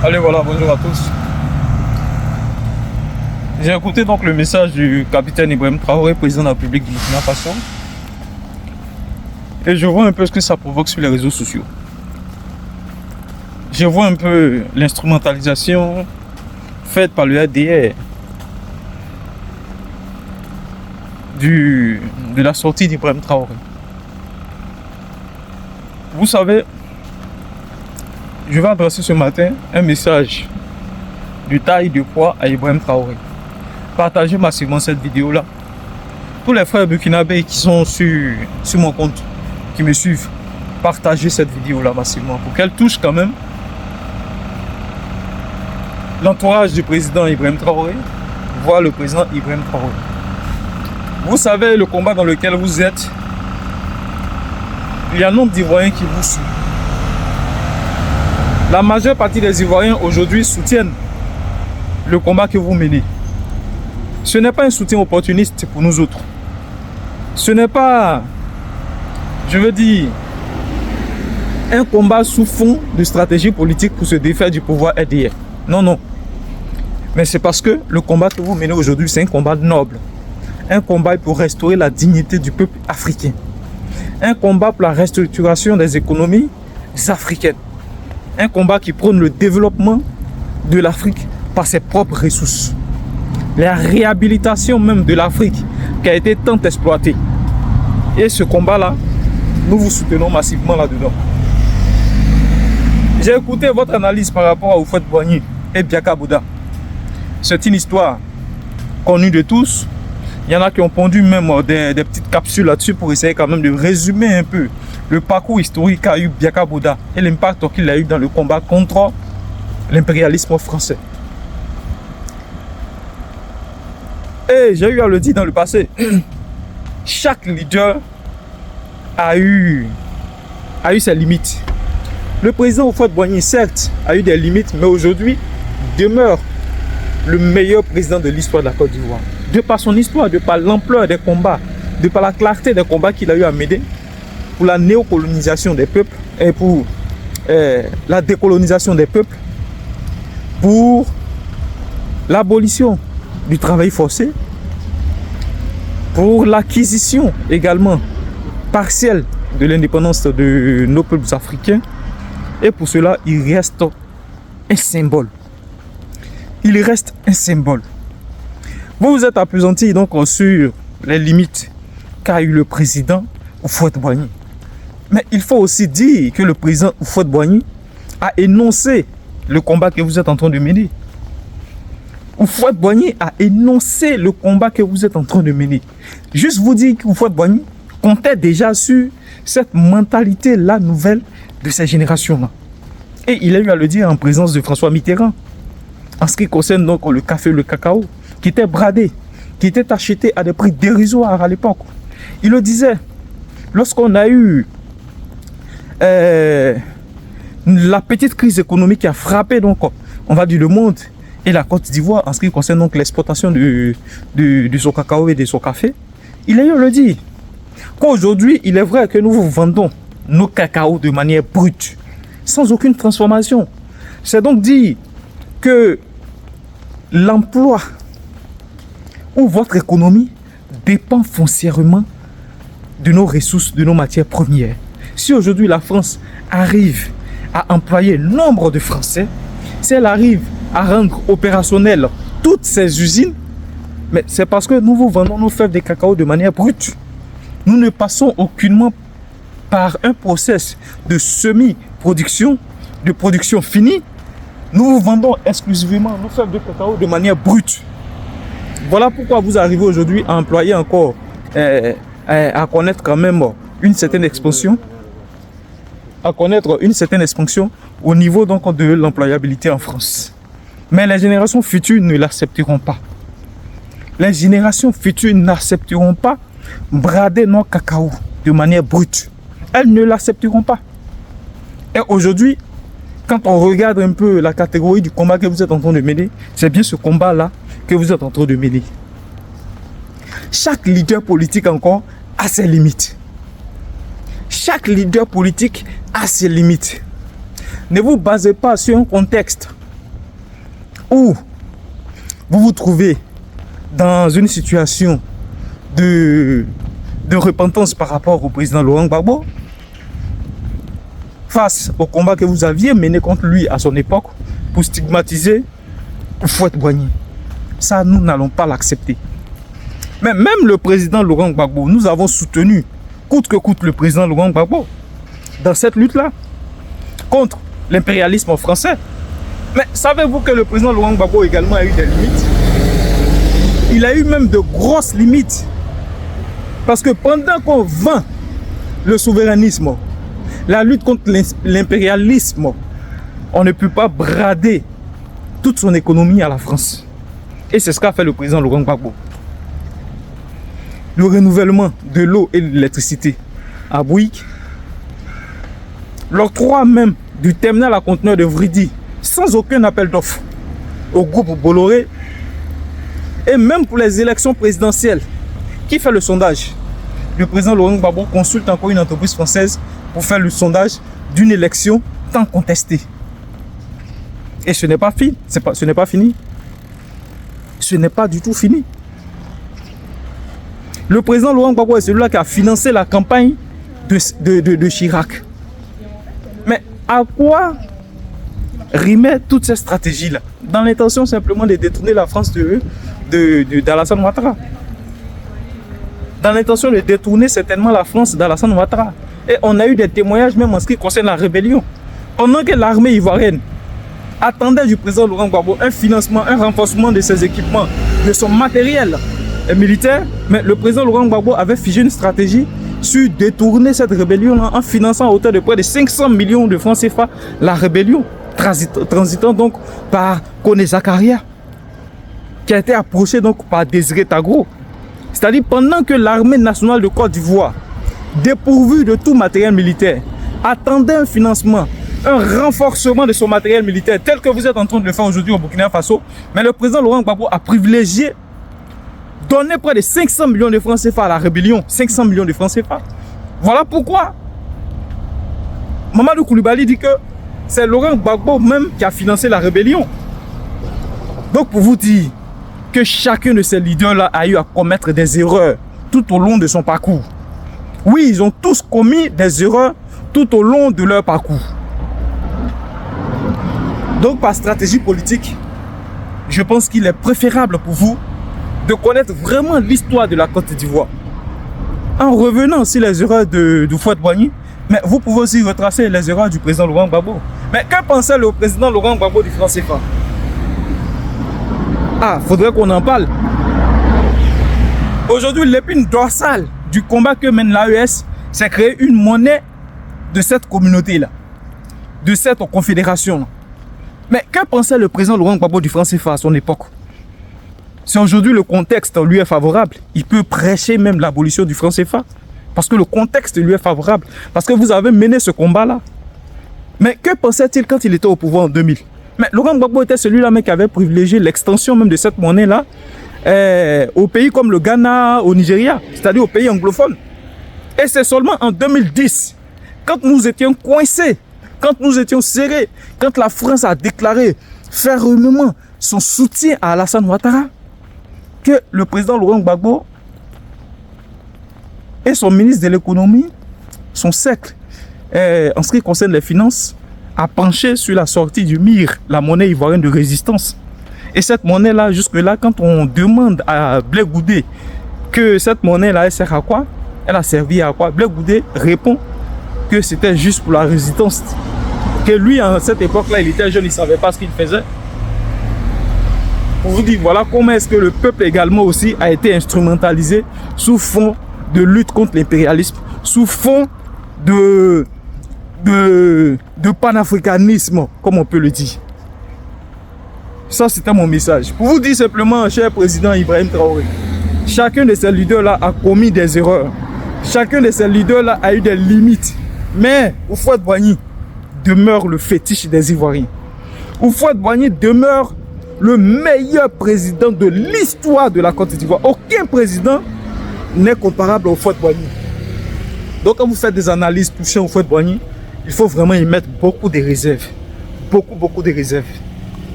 Allez, voilà, bonjour à tous. J'ai écouté donc le message du capitaine Ibrahim Traoré, président de la République du Burkina Faso. Et je vois un peu ce que ça provoque sur les réseaux sociaux. Je vois un peu l'instrumentalisation faite par le RDR de la sortie d'Ibrahim Traoré. Vous savez, je vais adresser ce matin un message de taille de poids à Ibrahim Traoré. Partagez massivement cette vidéo-là. Tous les frères burkinabés qui sont sur mon compte, qui me suivent, partagez cette vidéo-là massivement pour qu'elle touche quand même l'entourage du président Ibrahim Traoré, voire le président Ibrahim Traoré. Vous savez le combat dans lequel vous êtes, il y a un nombre d'Ivoiriens qui vous suivent. La majeure partie des Ivoiriens aujourd'hui soutiennent le combat que vous menez. Ce n'est pas un soutien opportuniste pour nous autres. Ce n'est pas, je veux dire, un combat sous fond de stratégie politique pour se défaire du pouvoir RDR. Non, non. Mais c'est parce que le combat que vous menez aujourd'hui, c'est un combat noble. Un combat pour restaurer la dignité du peuple africain. Un combat pour la restructuration des économies africaines. Un combat qui prône le développement de l'Afrique par ses propres ressources. La réhabilitation même de l'Afrique qui a été tant exploitée. Et ce combat-là, nous vous soutenons massivement là-dedans. J'ai écouté votre analyse par rapport à Houphouët-Boigny et Biaka Bouda. C'est une histoire connue de tous. Il y en a qui ont pondu même des petites capsules là-dessus pour essayer quand même de résumer un peu le parcours historique qu'a eu Biaka Bouda et l'impact qu'il a eu dans le combat contre l'impérialisme français. Et j'ai eu à le dire dans le passé, chaque leader a eu ses limites. Le président Houphouët-Boigny, certes, a eu des limites, mais aujourd'hui demeure le meilleur président de l'histoire de la Côte d'Ivoire. De par son histoire, de par l'ampleur des combats, de par la clarté des combats qu'il a eu à mener pour la néocolonisation des peuples et pour la décolonisation des peuples, pour l'abolition du travail forcé, pour l'acquisition également partielle de l'indépendance de nos peuples africains. Et pour cela, il reste un symbole. Il reste un symbole. Vous vous êtes appesantis donc sur les limites qu'a eu le président Houphouët-Boigny. Mais il faut aussi dire que le président Houphouët-Boigny a énoncé le combat que vous êtes en train de mener. Houphouët-Boigny a énoncé le combat que vous êtes en train de mener. Juste vous dire qu'Houphouët-Boigny comptait déjà sur cette mentalité-là nouvelle de ces générations-là. Et il a eu à le dire en présence de François Mitterrand. En ce qui concerne donc le café, le cacao, qui était bradé, qui était acheté à des prix dérisoires à l'époque. Il le disait, lorsqu'on a eu la petite crise économique qui a frappé donc, on va dire, le monde et la Côte d'Ivoire en ce qui concerne donc l'exportation de son cacao et de son café, il a eu à le dire qu'aujourd'hui, il est vrai que nous vous vendons nos cacao de manière brute, sans aucune transformation. C'est donc dire que l'emploi ou votre économie dépend foncièrement de nos ressources, de nos matières premières. Si aujourd'hui la France arrive à employer nombre de Français, si elle arrive à rendre opérationnelles toutes ces usines, mais c'est parce que nous vous vendons nos fèves de cacao de manière brute. Nous ne passons aucunement par un process de semi-production, de production finie. Nous vous vendons exclusivement nos fèves de cacao de manière brute. Voilà pourquoi vous arrivez aujourd'hui à employer encore, à connaître quand même une certaine expansion, au niveau donc de l'employabilité en France. Mais les générations futures ne l'accepteront pas. Les générations futures n'accepteront pas brader nos cacao de manière brute. Elles ne l'accepteront pas. Et aujourd'hui, quand on regarde un peu la catégorie du combat que vous êtes en train de mener, c'est bien ce combat-là que vous êtes en train de mener. Chaque leader politique encore a ses limites. Chaque leader politique a ses limites. Ne vous basez pas sur un contexte où vous vous trouvez dans une situation de repentance par rapport au président Laurent Gbagbo, face au combat que vous aviez mené contre lui à son époque pour stigmatiser Houphouët-Boigny. Ça, nous n'allons pas l'accepter. Mais même le président Laurent Gbagbo, nous avons soutenu, coûte que coûte, le président Laurent Gbagbo dans cette lutte-là contre l'impérialisme français. Mais savez-vous que le président Laurent Gbagbo également a eu des limites? Il a eu même de grosses limites. Parce que pendant qu'on vainc le souverainisme, la lutte contre l'impérialisme, on ne peut pas brader toute son économie à la France. Et c'est ce qu'a fait le président Laurent Gbagbo. Le renouvellement de l'eau et de l'électricité à Bouygues, l'octroi même du terminal à conteneurs de Vridi sans aucun appel d'offres au groupe Bolloré, et même pour les élections présidentielles, qui fait le sondage? Le président Laurent Gbagbo consulte encore une entreprise française pour faire le sondage d'une élection tant contestée. Et ce n'est pas fini. Ce n'est pas fini. Ce n'est pas du tout fini. Le président Laurent Gbagbo est celui-là qui a financé la campagne de Chirac. Mais à quoi rimaient toutes ces stratégies-là? Dans l'intention simplement de détourner la France d'Alassane Ouattara. Dans l'intention de détourner certainement la France d'Alassane Ouattara. Et on a eu des témoignages même en ce qui concerne la rébellion. Pendant que l'armée ivoirienne attendait du président Laurent Gbagbo un financement, un renforcement de ses équipements, de son matériel militaire, mais le président Laurent Gbagbo avait figé une stratégie sur détourner cette rébellion en finançant à hauteur de près de 500 millions de francs CFA la rébellion, transitant donc par Kone Zakaria, qui a été approché donc par Désiré Tagro. C'est-à-dire pendant que l'armée nationale de Côte d'Ivoire, dépourvue de tout matériel militaire, attendait un financement, un renforcement de son matériel militaire, tel que vous êtes en train de le faire aujourd'hui au Burkina Faso, mais le président Laurent Gbagbo a privilégié donner près de 500 millions de francs CFA à la rébellion. 500 millions de francs CFA. Voilà pourquoi Mamadou Koulibaly dit que c'est Laurent Gbagbo même qui a financé la rébellion. Donc pour vous dire que chacun de ces leaders-là a eu à commettre des erreurs tout au long de son parcours. Oui, ils ont tous commis des erreurs tout au long de leur parcours. Donc par stratégie politique, je pense qu'il est préférable pour vous de connaître vraiment l'histoire de la Côte d'Ivoire. En revenant sur les erreurs de Houphouët-Boigny, mais vous pouvez aussi retracer les erreurs du président Laurent Gbagbo. Mais que pensait le président Laurent Gbagbo du franc CFA? Ah, faudrait qu'on en parle. Aujourd'hui, l'épine dorsale du combat que mène l'AES, c'est créer une monnaie de cette communauté-là, de cette confédération-là. Mais que pensait le président Laurent Gbagbo du franc CFA à son époque? Si aujourd'hui le contexte lui est favorable, il peut prêcher même l'abolition du franc CFA. Parce que le contexte lui est favorable. Parce que vous avez mené ce combat-là. Mais que pensait-il quand il était au pouvoir en 2000? Mais Laurent Gbagbo était celui-là qui avait privilégié l'extension même de cette monnaie-là aux pays comme le Ghana, au Nigeria, c'est-à-dire aux pays anglophones. Et c'est seulement en 2010, quand nous étions coincés, quand nous étions serrés, quand la France a déclaré fermement son soutien à Alassane Ouattara, que le président Laurent Gbagbo et son ministre de l'économie, son cercle, en ce qui concerne les finances, a penché sur la sortie du MIR, la monnaie ivoirienne de résistance. Et cette monnaie-là, jusque-là, quand on demande à Blé Goudé que cette monnaie-là, elle sert à quoi? Elle a servi à quoi? Blé Goudé répond que c'était juste pour la résistance. Que lui, à cette époque-là, il était jeune, il ne savait pas ce qu'il faisait. Pour vous dire, voilà comment est-ce que le peuple également aussi a été instrumentalisé sous fond de lutte contre l'impérialisme, sous fond de panafricanisme, comme on peut le dire. Ça, c'était mon message. Pour vous dire simplement, cher président Ibrahim Traoré, chacun de ces leaders-là a commis des erreurs. Chacun de ces leaders-là a eu des limites. Mais Houphouët-Boigny demeure le fétiche des Ivoiriens. Houphouët-Boigny demeure le meilleur président de l'histoire de la Côte d'Ivoire. Aucun président n'est comparable à Houphouët-Boigny. Donc quand vous faites des analyses touchant Houphouët-Boigny, il faut vraiment y mettre beaucoup de réserves. Beaucoup de réserves.